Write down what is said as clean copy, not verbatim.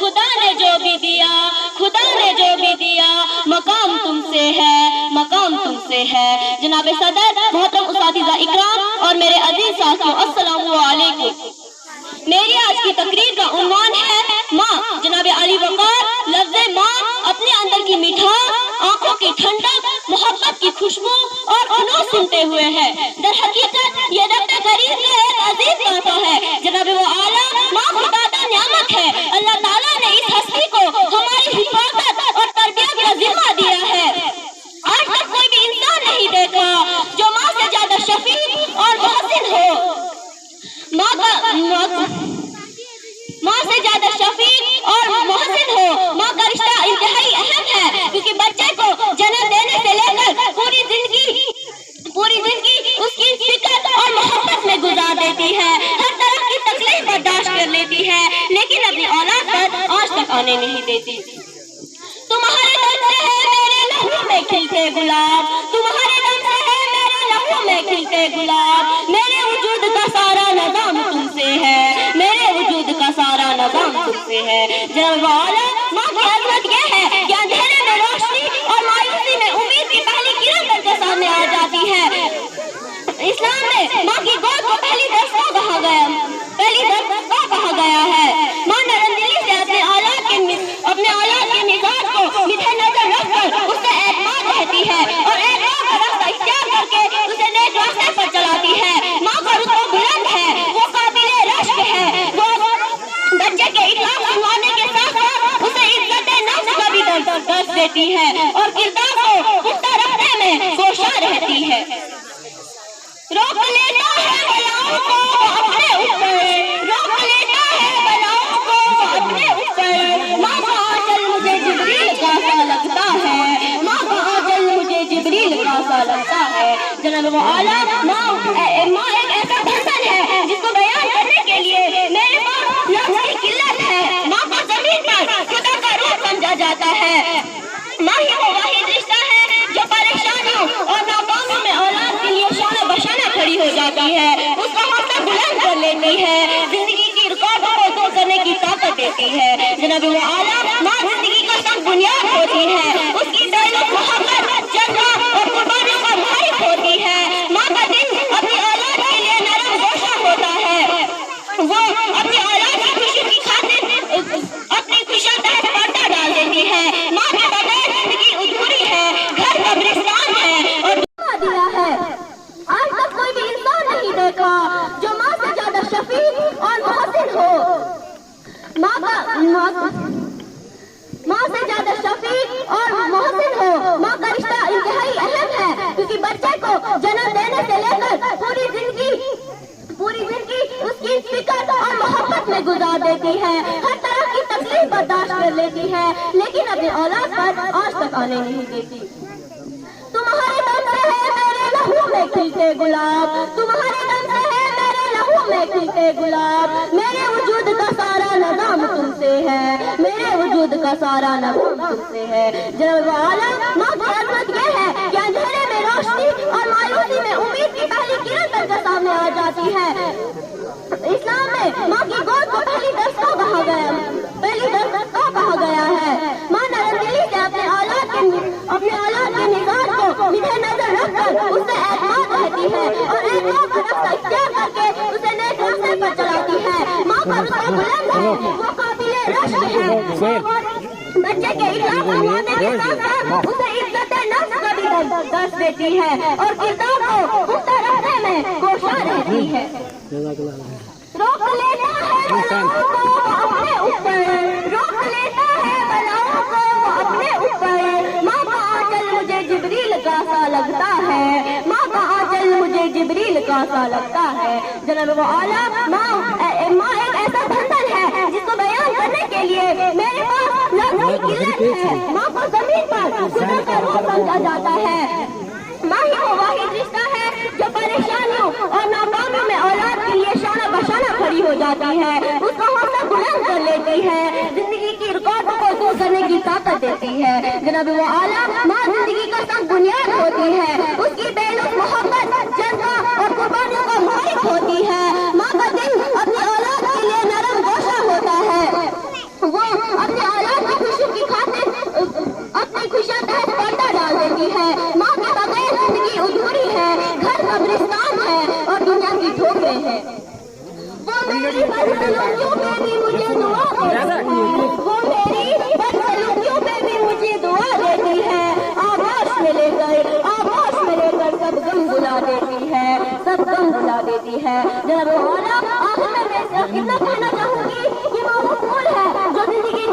खुदा ने जो भी दिया, खुदा ने जो भी दिया, मकाम तुमसे है, मकाम तुमसे है। जनाब सदर, मोहतरम उस्तादिज़ा इकराम और मेरे अजीज साथियों, अस्सलामु अलैकुम। मेरी आज की तकरीर का उन्वान है माँ। जनाब अली वक़ार लफ्ज़ माँ अपने अंदर की मिठास, आंखों की ठंडक, मोहब्बत की खुशबू और अनूर सुनते हुए है। दर हकीकत ये रब करीम का एक अजीज तोहफा है। जनाब वो आला माँ खुदा का नियामत है। अल्लाह ताला ने इस हस्ती को हमारी हिफाजत और तरबियत का जिम्मा दिया है। आज तक कोई भी इंसान नहीं देखा जो माँ से ज्यादा शफीक और मोहसिन हो। माँ से ज्यादा शफीक और मोहसिन हो। माँ का रिश्ता इंतहाई अहम है, क्योंकि बच्चे को जन्म देने से लेकर पूरी जिंदगी उसकी फिक्र और मोहब्बत में गुजार देती है। हर तरह की तकलीफ बर्दाश्त कर लेती है, लेकिन अपनी औलाद पर आज तक आने नहीं देती। तुम्हारे दम से है मेरे लहू में खिलते गुलाब, तुम्हारे दम से है मेरे लहू में खिलते गुलाब। मेरे वजूद का सारा निज़ाम तुमसे है, मेरे वजूद का सारा निज़ाम तुमसे है। जब वाला माँ की अज़मत ये है कि अंधेरे में रोशनी और मायूसी में उम्मीद की पहली किरण बनकर सामने आ जाती है। इस्लाम में माँ की गोद को पहली दरगाह कहा गया है। माँ नरमदिली से अपने औलाद के मिजाज को मिठे नजर रखकर उससे एतमाद रहती है और एतमाद का रास्ता इख्तियार करके उसे नेक रास्ते पर चलाती है। माँ का रुतबा बुलंद है, वो काबिले रश्क है। वो बच्चे के इखलाक सुनवाने के साथ साथ उसे इज्जत नफ्स का भी दर्ज देती है और किरदार को पुख्ता रखने में कोशा रहती है। रोक लेता है बलाओं को अपने ऊपर, रोक लेता है बलाओं को अपने ऊपर। माँ का आंचल मुझे जिब्रील का सा लगता है, माँ का आंचल मुझे जिब्रील का सा लगता है। जनाब वो आला माँ एक ऐसा बंधन है जिसको बयान करने के लिए मेरे पास लफ्ज़ की किल्लत है। माँ को ज़मीन पर खुदा का रूप समझा जाता है। माँ ही वो वाहिद रिश्ता है जो परेशानियों और नाकामियों में औलाद के लिए शाना बशाना खड़ी हो जाती है, उसका हौसला बुलंद कर लेती है, जिंदगी की रुकावटों को दूर करने की ताकत देती है। जनाब वो आला माँ जिंदगी का सब बुनियाद होती है, उसकी दौलत मोहब्बत जज्बा और कुर्बानियों का मालिक होती है। माँ का दिल अपनी औलाद के लिए नरम गोशा होता है, वो अपनी औलाद की खुशी की खातिर अपनी खुशियों तहत पर्दा डाल देती है। माँ के बगैर जिंदगी अधूरी है, घर कब्रिस्तान है और दिया है। आज तक कोई भी इंसान नहीं देखा जो माँ से ज्यादा शफीक और मोहसिन हो। माँ से ज्यादा शफीक और मोहसिन हो। माँ का रिश्ता इंतहाई अहम है, क्योंकि बच्चे को जन्म देने से लेकर पूरी जिंदगी उसकी फिक्र और मोहब्बत में गुजार देती है। हर तरह की तकलीफ बर्दाश्त कर लेती है, लेकिन अपनी औलाद पर आज तक आने नहीं देती। तुम्हारे दम से है मेरे लहू में खिलते गुलाब, तुम्हारे दम से है मेरे लहू में खिलते गुलाब। मेरे वजूद का सारा निज़ाम तुमसे है, मेरे वजूद का सारा निज़ाम तुमसे है। जब आला माँ की अज़मत ये है कि अंधेरे में रोशनी और मायूसी में उम्मीद की पहली किरण बनकर सामने आ जाती है। इस्लाम में माँ की गोद को पहली दरगाह कहा गया है। माँ नरमदिली से अपने औलाद के मिजाज को मिठे नजर रखकर उससे एतमाद रहती है और एतमाद का रास्ता इख्तियार करके उसे नेक रास्ते पर चलाती है। माँ का रुतबा बुलंद है, वो काबिले रश्क है। बच्चे के इखलाक सुनवाने के साथ साथ उसे इज्जत नफ्स का भी दर्ज देती है और किरदार को पुख्ता रखने में कोशा रहती है। रोक लेता है बलाओं को अपने ऊपर, रोक लेता है बलाओं को अपने ऊपर। माँ का आंचल मुझे जिब्रील का सा लगता है, माँ का आंचल मुझे जिब्रील का सा लगता है। जनाब वो आला माँ एक ऐसा बंधन है जिसको बयान करने के लिए मेरे पास लफ्ज़ की किल्लत है। माँ को ज़मीन पर खुदा का रूप समझा जाता है। माँ ही वो वाहिद रिश्ता है जो परेशानियों और नाकामियों में औलाद के लिए शाना बशाना खड़ी हो जाती है, उसका हौसला बुलंद कर लेती है, जिंदगी की रुकावटों को दूर करने की ताकत देती है। जनाब वो आला माँ जिंदगी का सब बुनियाद होती है, उसकी बेलुस मोहब्बत जज्बा और कुर्बानियों का मालिक होती है। माँ का दिल अपनी औलाद के लिए नरम गोशा होता है, वो ہوتی ہے، ماں کے بغیر زندگی ادھوری ہے، گھر قبرستان ہے اور دنیا کی دھوکے ہے۔ وہ میری بدسلوکیوں پہ بھی مجھے دعا دیتی ہے، وہ میری بدسلوکیوں پہ بھی مجھے دعا دیتی ہے، آغوش میں لے کر سب غم بلا دیتی ہے، سب غم بلا دیتی ہے۔ جناب مولانا آخر میں اتنا کہنا چاہوں گی کہ وہ پھول ہے جو زندگی